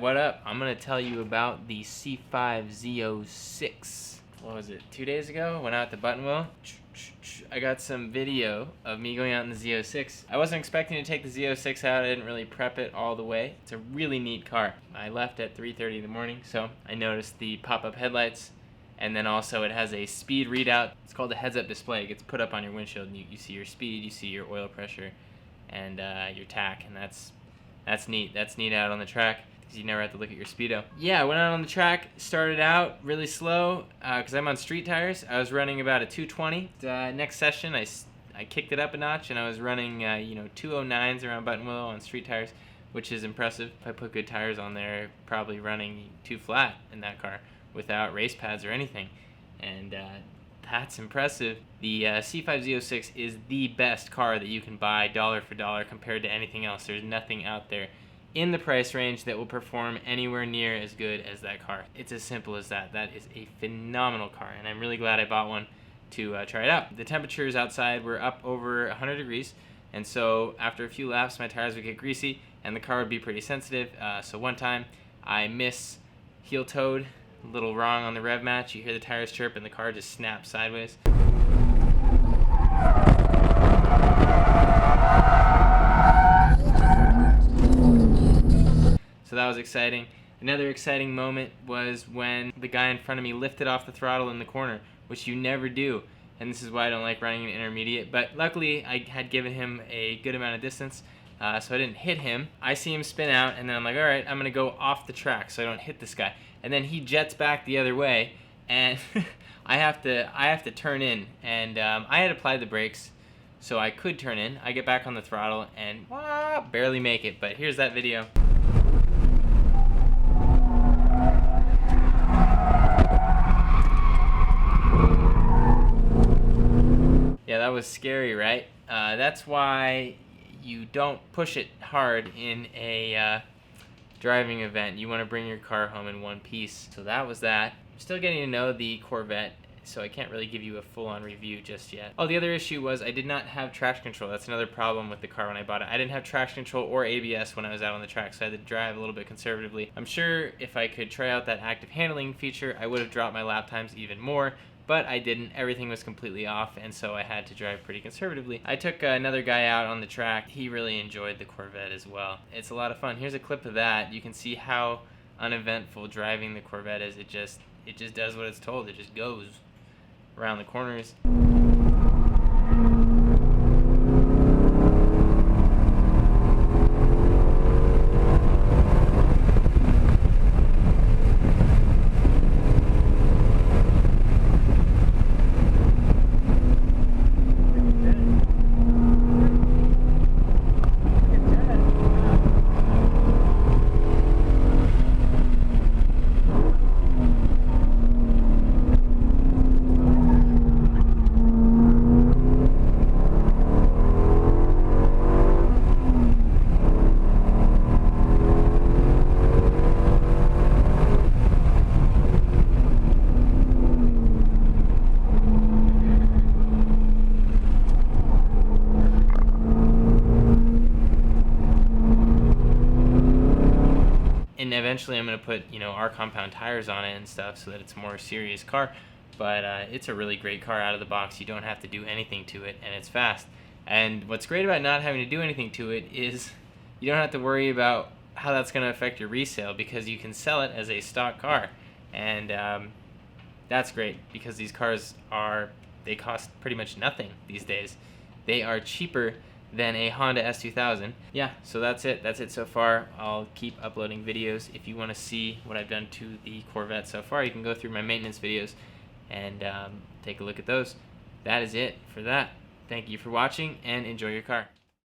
What up? I'm gonna tell you about the C5 Z06. What was it, 2 days ago? Went out to Buttonwillow. I got some video of me going out in the Z06. I wasn't expecting to take the Z06 out. I didn't really prep it all the way. It's a really neat car. I left at 3:30 in the morning, so I noticed the pop-up headlights, and then also it has a speed readout. It's called a heads-up display. It gets put up on your windshield, and you see your speed, you see your oil pressure, and your tack, and that's neat. That's neat out on the track, because you never have to look at your speedo. Yeah, I went out on the track, started out really slow, because I'm on street tires. I was running about a 220. Next session, I kicked it up a notch, and I was running 209s around Buttonwillow on street tires, which is impressive. If I put good tires on there, probably running too flat in that car without race pads or anything, and that's impressive. The C5 Z06 is the best car that you can buy dollar for dollar compared to anything else. There's nothing out there in the price range that will perform anywhere near as good as that car. It's as simple as that. That is a phenomenal car, and I'm really glad I bought one to try it out. The temperatures outside were up over 100 degrees, and so after a few laps my tires would get greasy and the car would be pretty sensitive. So one time I heel-toed a little wrong on the rev match. You hear the tires chirp and the car just snaps sideways. So that was exciting. Another exciting moment was when the guy in front of me lifted off the throttle in the corner, which you never do, and this is why I don't like running an intermediate, but luckily I had given him a good amount of distance, so I didn't hit him. I see him spin out, and then I'm like, alright, I'm gonna go off the track so I don't hit this guy. And then he jets back the other way, and I have to turn in, and I had applied the brakes, so I could turn in. I get back on the throttle and barely make it, but here's that video. Yeah, that was scary, right? That's why you don't push it hard in a driving event. You want to bring your car home in one piece. So that was that. I'm still getting to know the Corvette, so I can't really give you a full-on review just yet. Oh, the other issue was I did not have traction control. That's another problem with the car when I bought it. I didn't have traction control or ABS when I was out on the track, so I had to drive a little bit conservatively. I'm sure if I could try out that active handling feature, I would have dropped my lap times even more, but I didn't. Everything was completely off, and so I had to drive pretty conservatively. I took another guy out on the track. He really enjoyed the Corvette as well. It's a lot of fun. Here's a clip of that. You can see how uneventful driving the Corvette is. It just does what it's told. It just goes around the corners. And eventually I'm going to put, our compound tires on it and stuff so that it's a more serious car. But it's a really great car out of the box. You don't have to do anything to it, and it's fast. And what's great about not having to do anything to it is you don't have to worry about how that's going to affect your resale, because you can sell it as a stock car. And that's great, because these cars they cost pretty much nothing these days. They are cheaper than a Honda S2000. Yeah, so that's it so far. I'll keep uploading videos. If you want to see what I've done to the Corvette so far, you can go through my maintenance videos and take a look at those. That is it for that. Thank you for watching, and enjoy your car.